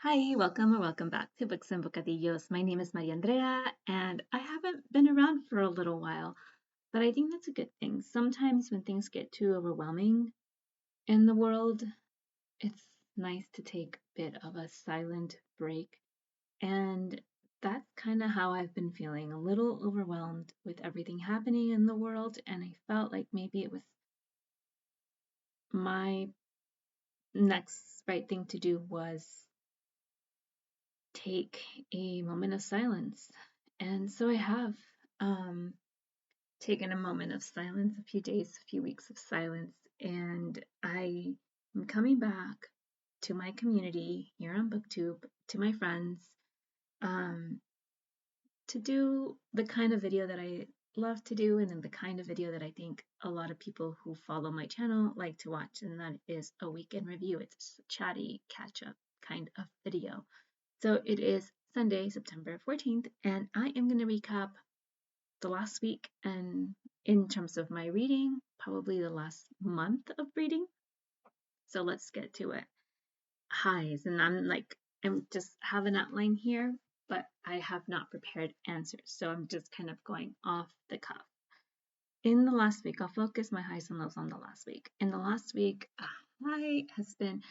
Hi, welcome or welcome back to Books and Bocadillos. My name is Maria Andrea, and I haven't been around for a little while, but I think that's a good thing. Sometimes when things get too overwhelming in the world, it's nice to take a bit of a silent break. And that's kind of how I've been feeling, a little overwhelmed with everything happening in the world. And I felt like maybe it was my next right thing to do was take a moment of silence. And so I have um, taken a moment of silence, a few days, a few weeks of silence, and I am coming back to my community here on BookTube, to my friends, um, to do the kind of video that I love to do, and then the kind of video that I think a lot of people who follow my channel like to watch, and that is a weekend review. It's a chatty catch-up kind of video. So it is Sunday, September 14th, and I am going to recap the last week and in terms of my reading, probably the last month of reading. So let's get to it. Highs, and I'm just have an outline here, but I have not prepared answers. So I'm just kind of going off the cuff. In the last week, I'll focus my highs and lows on the last week. In the last week, a high has been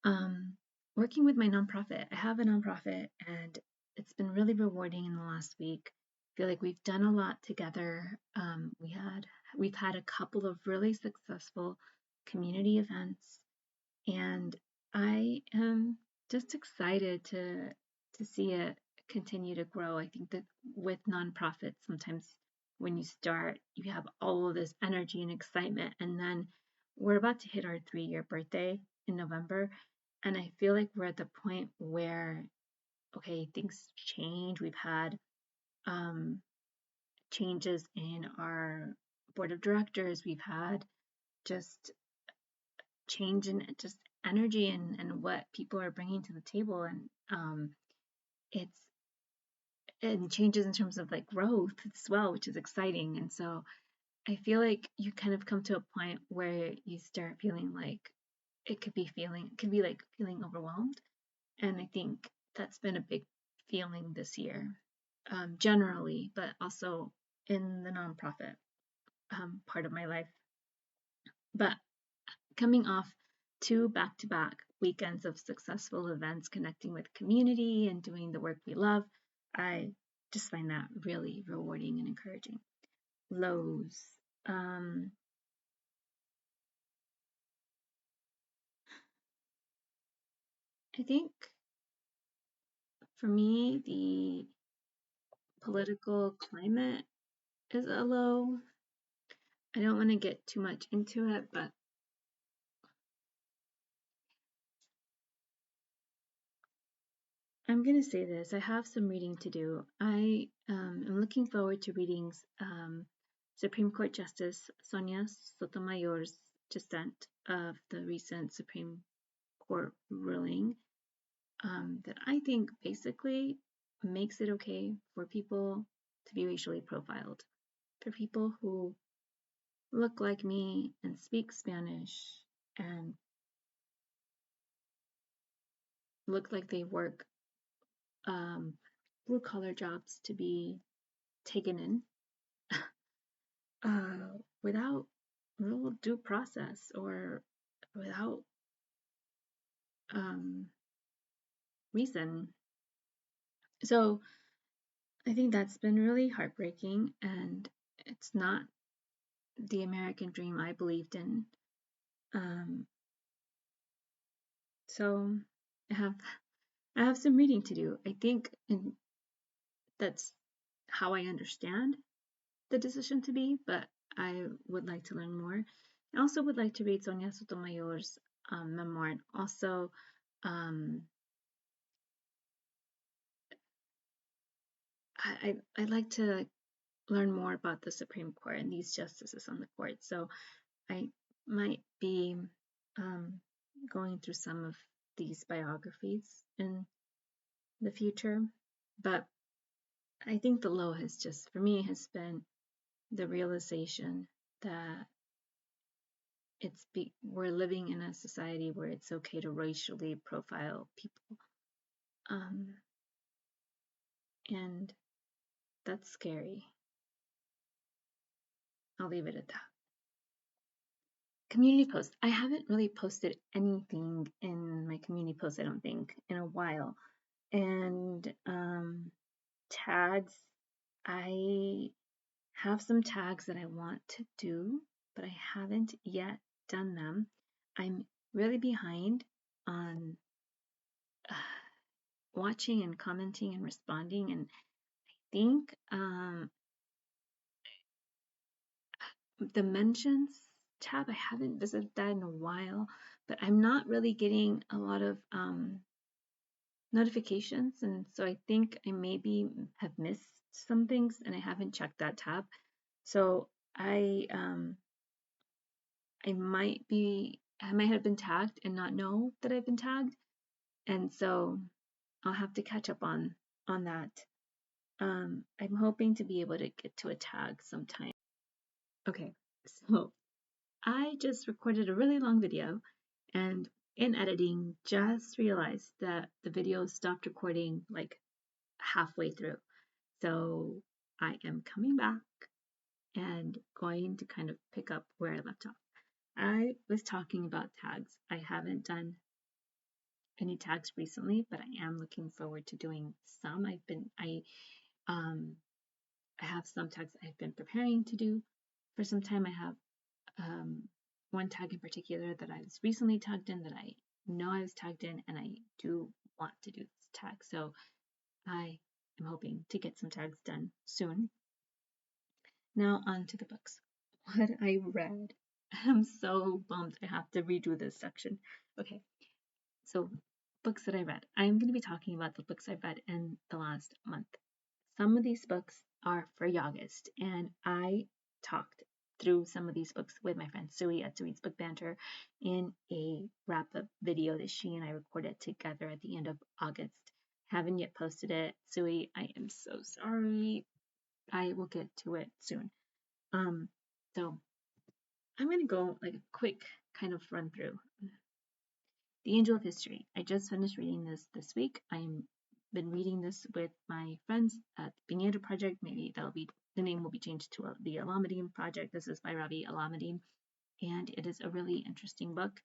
um, working with my nonprofit. I have a nonprofit, and it's been really rewarding in the last week. I feel like we've done a lot together. We've had a couple of really successful community events, and I am just excited to see it continue to grow. I think that with nonprofits, sometimes when you start, you have all of this energy and excitement, and then we're about to hit our 3-year birthday in November, and I feel like we're at the point where, okay, things change. We've had um, changes in our board of directors. We've had just change in just energy and what people are bringing to the table, and it's and changes in terms of like growth as well, which is exciting. And so I feel like you kind of come to a point where you start feeling like it could be like feeling overwhelmed. And I think that's been a big feeling this year, generally, but also in the nonprofit part of my life. But coming off 2 back-to-back weekends of successful events, connecting with community and doing the work we love, I just find that really rewarding and encouraging. Lows. Um, I think for me, the political climate is a low. I don't want to get too much into it, but I'm going to say this. I have some reading to do. I am looking forward to reading Supreme Court Justice Sonia Sotomayor's dissent of the recent Supreme Court ruling that I think basically makes it okay for people to be racially profiled, for people who look like me and speak Spanish and look like they work blue collar jobs to be taken in without real due process or without um, reason. So I think that's been really heartbreaking, and it's not the American dream I believed in. Um, so I have I have some reading to do. I think that's how I understand the decision to be, but I would like to learn more. I also would like to read Sonia Sotomayor's memoir, and also um, I'd like to learn more about the Supreme Court and these justices on the court. So I might be um, going through some of these biographies in the future. But I think the low has just, for me, has been the realization that we're living in a society where it's okay to racially profile people. Um, and that's scary. I'll leave it at that. Community post. I haven't really posted anything in my community post, I don't think, in a while. And tags, I have some tags that I want to do, but I haven't yet done them. I'm really behind on watching and commenting and responding, and I think the mentions tab, I haven't visited that in a while, but I'm not really getting a lot of notifications, and so I think I maybe have missed some things and I haven't checked that tab. So I might have been tagged and not know that I've been tagged, and so I'll have to catch up on that. I'm hoping to be able to get to a tag sometime. Okay, so I just recorded a really long video, and in editing, just realized that the video stopped recording like halfway through. So I am coming back and going to kind of pick up where I left off. I was talking about tags. I haven't done any tags recently, but I am looking forward to doing some. I have some tags I've been preparing to do for some time. I have one tag in particular that I was recently tagged in, that I know I was tagged in, and I do want to do this tag. So I am hoping to get some tags done soon. Now on to the books. What I read. I'm so bummed I have to redo this section. Okay, so books that I read. I'm going to be talking about the books I've read in the last month. Some of these books are for August, and I talked through some of these books with my friend Zooey at Zooey's Book Banter in a wrap-up video that she and I recorded together at the end of August. Haven't yet posted it. Zooey, I am so sorry. I will get to it soon. So I'm going to go like a quick kind of run through. The Angel of History. I just finished reading this week. I've been reading this with my friends at the Pineda Project. Maybe the name will be changed to the Alameddine Project. This is by Rabih Alameddine, and it is a really interesting book.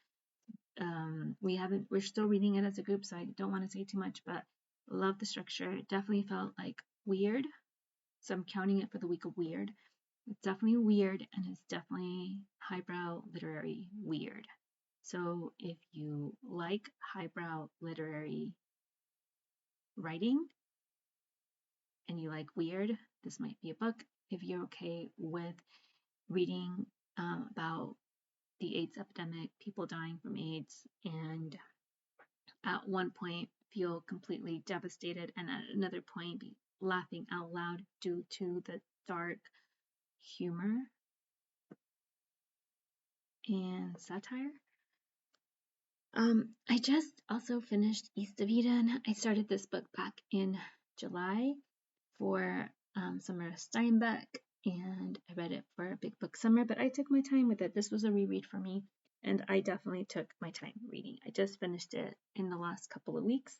We're still reading it as a group, so I don't want to say too much, but love the structure. It definitely felt like weird, so I'm counting it for the week of weird. It's definitely weird, and it's definitely highbrow literary weird. So if you like highbrow literary writing and you like weird, this might be a book. If you're okay with reading about the AIDS epidemic, people dying from AIDS, and at one point feel completely devastated, and at another point be laughing out loud due to the dark humor and satire. I just also finished East of Eden. I started this book back in July for Summer of Steinbeck, and I read it for a big book summer, but I took my time with it. This was a reread for me, and I definitely took my time reading. I just finished it in the last couple of weeks,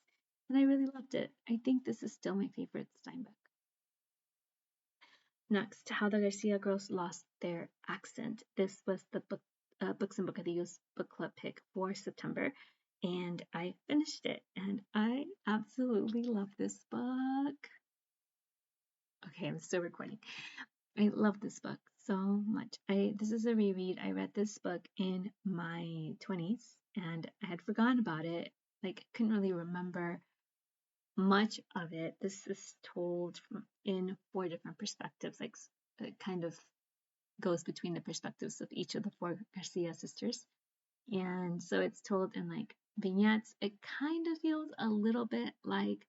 and I really loved it. I think this is still my favorite Steinbeck. Next, How the Garcia Girls Lost Their Accent. This was the Books and Bocadillos book club pick for September, and I finished it, and I absolutely love this book. Okay, I'm still recording. I love this book so much. This is a reread. I read this book in my 20s, and I had forgotten about it. Like, I couldn't really remember much of it. This is told in 4 different perspectives. Like, it kind of goes between the perspectives of each of the 4 Garcia sisters. And so it's told in like vignettes. It kind of feels a little bit like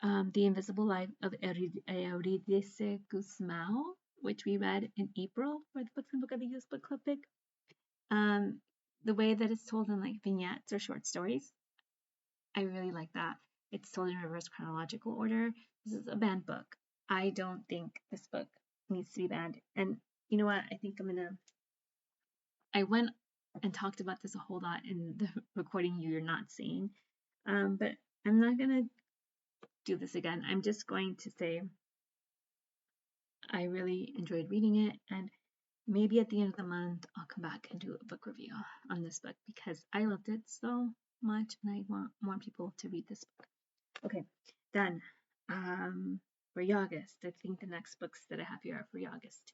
The Invisible Life of Eurydice Guzmão, which we read in April for the Books and Bocadillos book club pick. The way that it's told in like vignettes or short stories, I really like that. It's told in reverse chronological order. This is a banned book. I don't think this book needs to be banned. And you know what? I think I went and talked about this a whole lot in the recording you're not seeing. But I'm not gonna do this again. I'm just going to say I really enjoyed reading it, and maybe at the end of the month I'll come back and do a book review on this book because I loved it so much and I want more people to read this book. Okay, then for August, I think the next books that I have here are for August.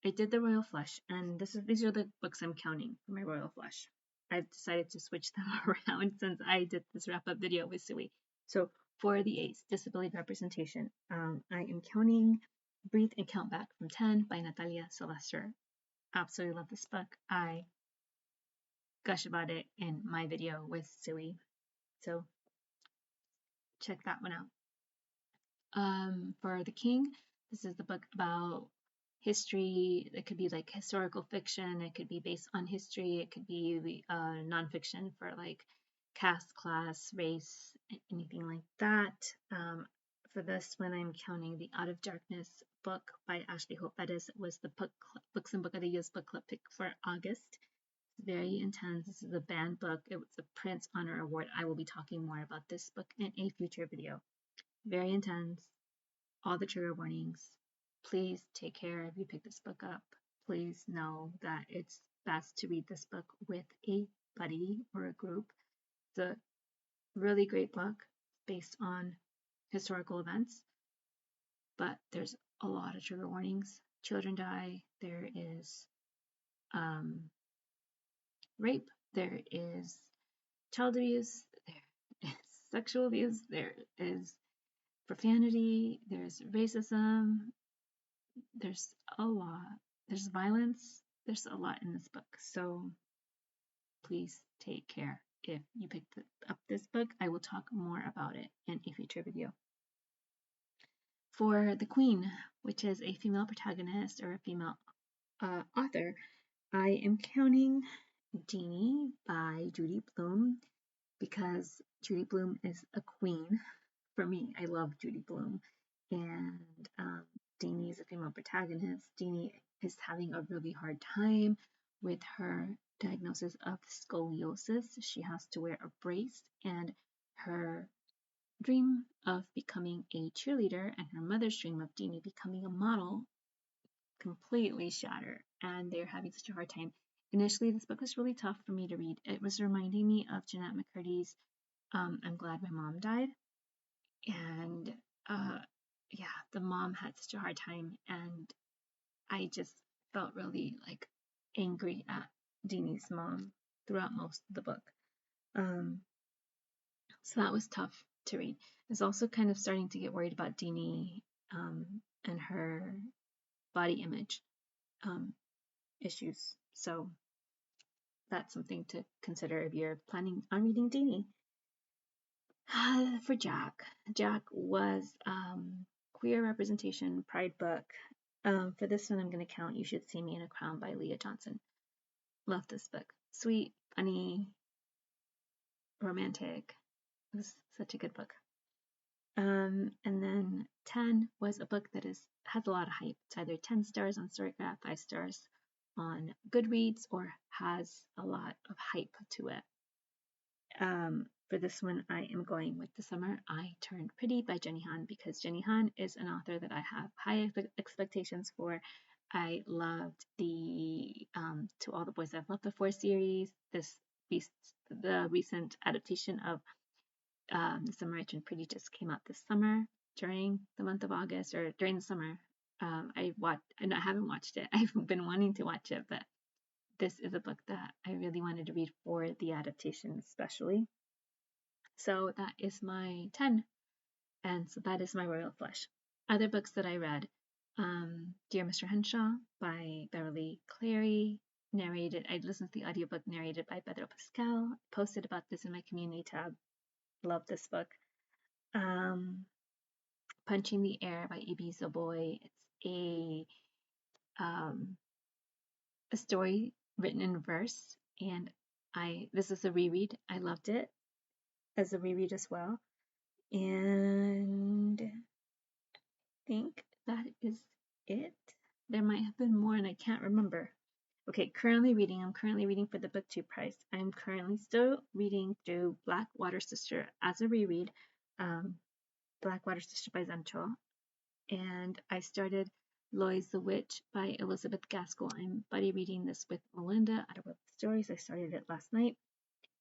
I did the Royal Flush, and these are the books I'm counting for my Royal Flush. I've decided to switch them around since I did this wrap-up video with Zooey. So for the ACE, Disability Representation, I am counting Breathe and Count Back from 10 by Natalia, Sylvester. Absolutely love this book. I gush about it in my video with Zooey. So check that one out. For The King, this is the book about history. It could be like historical fiction. It could be based on history. It could be nonfiction for like caste, class, race, anything like that. For this one, I'm counting the Out of Darkness book by Ashley Hope Bettis. It was the Books and Book of the Year's book club pick for August. It's very intense. This is a banned book. It was the Prince Honor Award. I will be talking more about this book in a future video. Very intense. All the trigger warnings. Please take care if you pick this book up. Please know that it's best to read this book with a buddy or a group. It's a really great book based on historical events, but there's a lot of trigger warnings. Children die. There is rape. There is child abuse. There is sexual abuse. There is profanity. There's racism. There's a lot. There's violence. There's a lot in this book. So please take care if you pick up this book. I will talk more about it in a future video. For The Queen, which is a female protagonist or a female author, I am counting Deenie by Judy Blume because Judy Blume is a queen for me. I love Judy Blume. And Deenie is a female protagonist. Deenie is having a really hard time with her diagnosis of scoliosis. She has to wear a brace, and her dream of becoming a cheerleader and her mother's dream of Deenie becoming a model completely shatter, and they're having such a hard time. Initially, this book was really tough for me to read. It was reminding me of Jeannette McCurty's I'm Glad My Mom Died. And yeah, the mom had such a hard time, and I just felt really like angry at Deanie's mom throughout most of the book. So that was tough to read. I was also kind of starting to get worried about Deenie and her body image issues. So that's something to consider if you're planning on reading Deenie. For Jack. Jack was queer representation pride book. For this one, I'm going to count You Should See Me in a Crown by Leah Johnson. Love this book. Sweet, funny, romantic. It was such a good book. And then 10 was a book that has a lot of hype. It's either 10 stars on Storygraph, 5 stars on Goodreads, or has a lot of hype to it. For this one, I am going with The Summer I Turned Pretty by Jenny Han because Jenny Han is an author that I have high expectations for. I loved the To All the Boys I've Loved Before series. The recent adaptation of The Summer I Turned Pretty just came out this summer during the month of August or during the summer. I haven't watched it. I've been wanting to watch it, but this is a book that I really wanted to read for the adaptation, especially. So that is my 10. And so that is my Royal Flush. Other books that I read, Dear Mr. Henshaw by Beverly, Cleary, narrated. I listened to the audiobook narrated by Pedro Pascal. Posted about this in my community tab. Love this book. Punching the Air by Ibi Zoboi. It's a story written in verse, and this is a reread. I loved it as a reread as well. And I think that is it. There might have been more and I can't remember. Okay, I'm currently reading for the BookTube prize. I'm currently still reading through Black Water Sister as a reread. Blackwater Sister by Zencho, and I started Lois the Witch by Elizabeth Gaskell. I'm buddy reading this with Melinda out of Web Stories. I started it last night.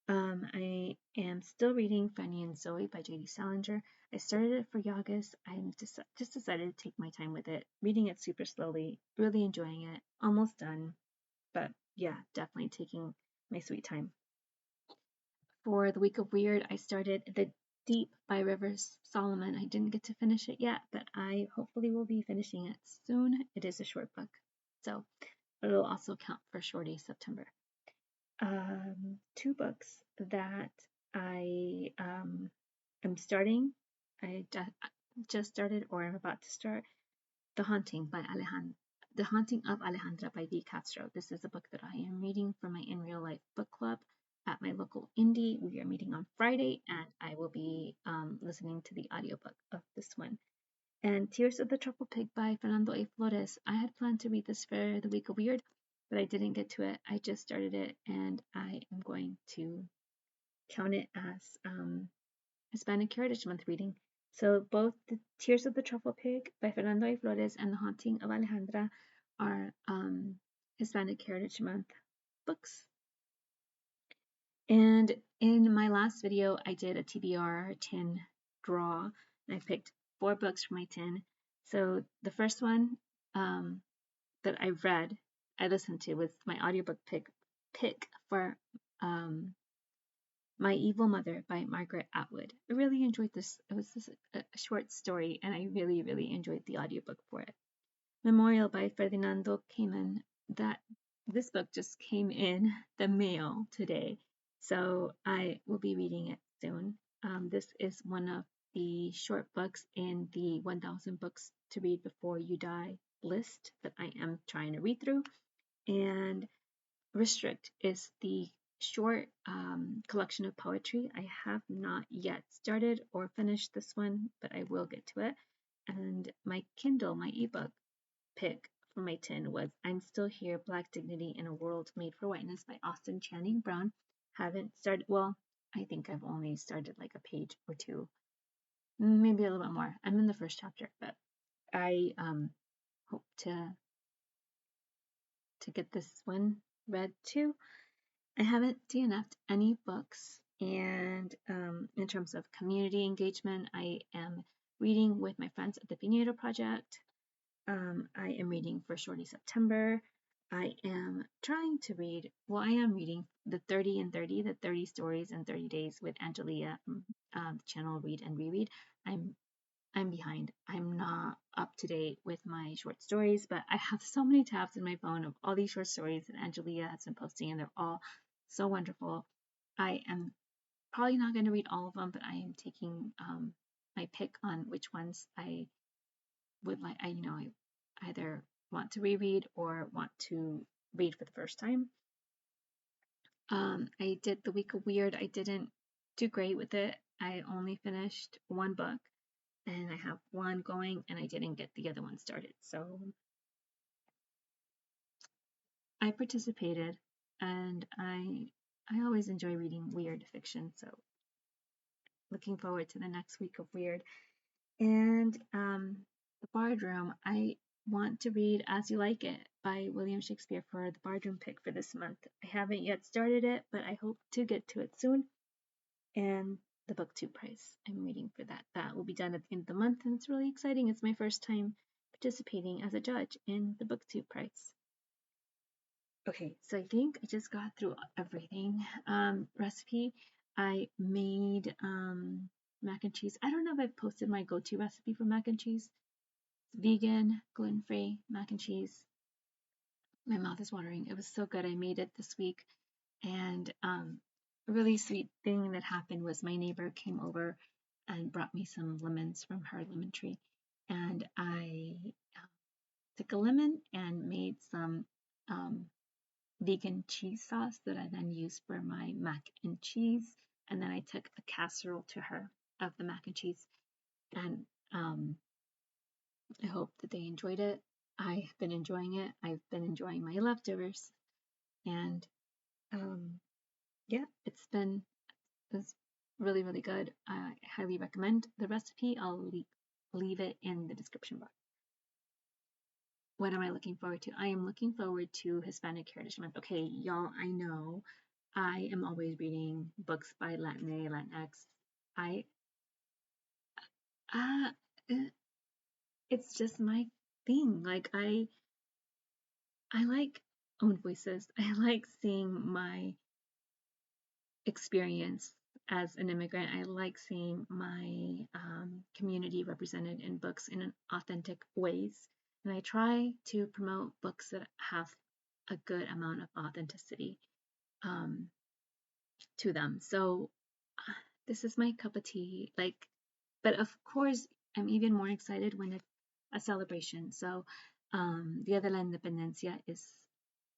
I am still reading Franny and Zooey by J.D. Salinger. I started it for August. I'm just decided to take my time with it, reading it super slowly, really enjoying it, almost done. But yeah, definitely taking my sweet time. For the week of Weird, I started The Deep by Rivers Solomon. I didn't get to finish it yet, but I hopefully will be finishing it soon. It is a short book, so it'll also count for Shorty September. Two books that I am starting. I just started, or I'm about to start. The Haunting of Alejandra by V. Castro. This is a book that I am reading for my In Real Life book club at my local indie. We are meeting on Friday, and I will be listening to the audiobook of this one. And Tears of the Truffle Pig by Fernando A. Flores. I had planned to read this for the week of Weird, but I didn't get to it. I just started it, and I am going to count it as Hispanic Heritage Month reading. So both the Tears of the Truffle Pig by Fernando A. Flores and The Haunting of Alejandra are Hispanic Heritage Month books. And in my last video, I did a TBR 10 draw, and I picked 4 books from my 10. So the first one that I read, I listened to, was my audiobook pick for My Evil Mother by Margaret Atwood. I really enjoyed this. It was a short story, and I really, really enjoyed the audiobook for it. Memoria by Fernando came in. This book just came in the mail today, so I will be reading it soon. This is one of the short books in the 1,000 books to read before you die list that I am trying to read through, and Restrict is the short collection of poetry. I have not yet started or finished this one, but I will get to it. And my Kindle, my ebook pick for my 10 was I'm Still Here, Black Dignity in a World Made for Whiteness by Austin Channing Brown. Haven't started, well, I think I've only started like a page or two, maybe a little bit more. I'm in the first chapter, but I hope to get this one read too. I haven't DNF'd any books, and in terms of community engagement, I am reading with my friends at the Pinedo Project. I am reading for Shorty September. I am trying to read, well, I am reading the 30 and 30, the 30 stories in 30 days with Angelia from the channel Read and Reread. I'm behind. I'm not up to date with my short stories, but I have so many tabs in my phone of all these short stories that Angelia has been posting, and they're all so wonderful. I am probably not going to read all of them, but I am taking my pick on which ones I would like. I either want to reread or want to read for the first time. I did the Week of Weird. I didn't do great with it. I only finished one book, and I have one going, and I didn't get the other one started. So I participated, and I always enjoy reading weird fiction. So looking forward to the next week of Weird. And the Bard Room, I want to read As You Like It by William Shakespeare for the Bard Room pick for this month. I haven't yet started it, but I hope to get to it soon. And the BookTube prize, I'm reading for that. That will be done at the end of the month, and it's really exciting. It's my first time participating as a judge in the BookTube prize. Okay, so I think I just got through everything. Recipe, I made mac and cheese. I don't know if I've posted my go-to recipe for mac and cheese. It's vegan, gluten-free mac and cheese. My mouth is watering. It was so good. I made it this week. And a really sweet thing that happened was my neighbor came over and brought me some lemons from her lemon tree. And I took a lemon and made some vegan cheese sauce that I then used for my mac and cheese. And then I took a casserole to her of the mac and cheese. And I hope that they enjoyed it. I've been enjoying it. I've been enjoying my leftovers. And yeah, it's Really, really good. I highly recommend the recipe. I'll leave it in the description box. What am I looking forward to? I am looking forward to Hispanic Heritage Month. Okay, y'all, I know I am always reading books by Latinx, Latinx. I, uh, it's just my thing. Like, I like own voices. I like seeing my experience as an immigrant. I like seeing my community represented in books in an authentic ways. And I try to promote books that have a good amount of authenticity um, to them. So this is my cup of tea. Like, but of course, I'm even more excited when it's a celebration. So Dia de la Independencia is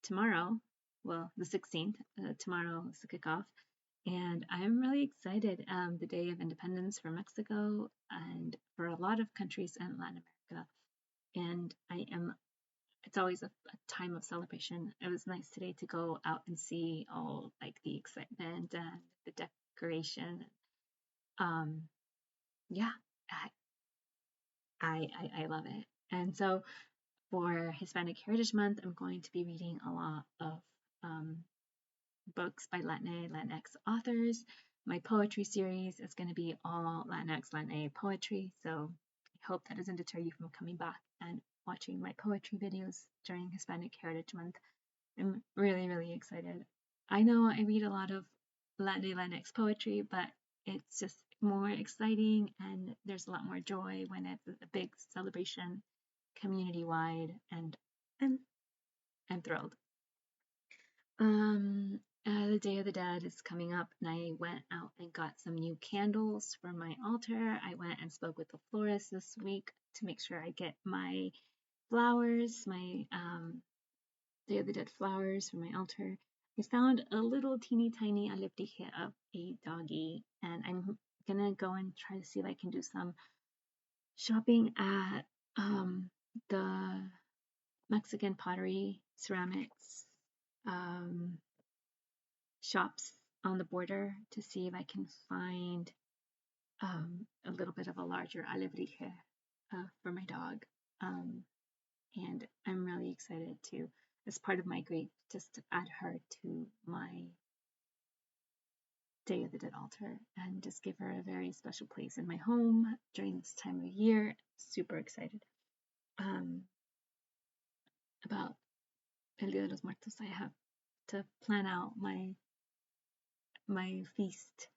tomorrow. Well, the 16th. Tomorrow is the kickoff. And I'm really excited. The Day of Independence for Mexico and for a lot of countries in Latin America. And it's always a time of celebration. It was nice today to go out and see all like the excitement and the decoration. Um, yeah, I love it. And so for Hispanic Heritage Month, I'm going to be reading a lot of um, books by Latinx authors. My poetry series is going to be all Latinx poetry, so I hope that doesn't deter you from coming back and watching my poetry videos during Hispanic Heritage Month. I'm really, really excited. I know I read a lot of Latinx poetry, but it's just more exciting and there's a lot more joy when it's a big celebration community-wide, and I'm thrilled. The Day of the Dead is coming up, and I went out and got some new candles for my altar. I went and spoke with the florist this week to make sure I get my flowers, my Day of the Dead flowers for my altar. I found a little teeny tiny Alameddine of a doggy, and I'm gonna go and try to see if I can do some shopping at the Mexican pottery ceramics shops on the border to see if I can find a little bit of a larger Alameddine for my dog. And I'm really excited to, as part of my grief, just to add her to my Day of the Dead altar and just give her a very special place in my home during this time of year. Super excited about El Dia de los Muertos. I have to plan out my feast,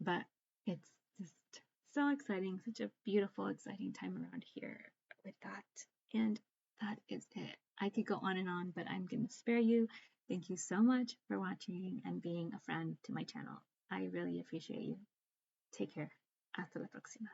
but it's just so exciting, such a beautiful, exciting time around here with that. And that is it. I could go on and on, but I'm going to spare you. Thank you so much for watching and being a friend to my channel. I really appreciate you. Take care. Hasta la próxima.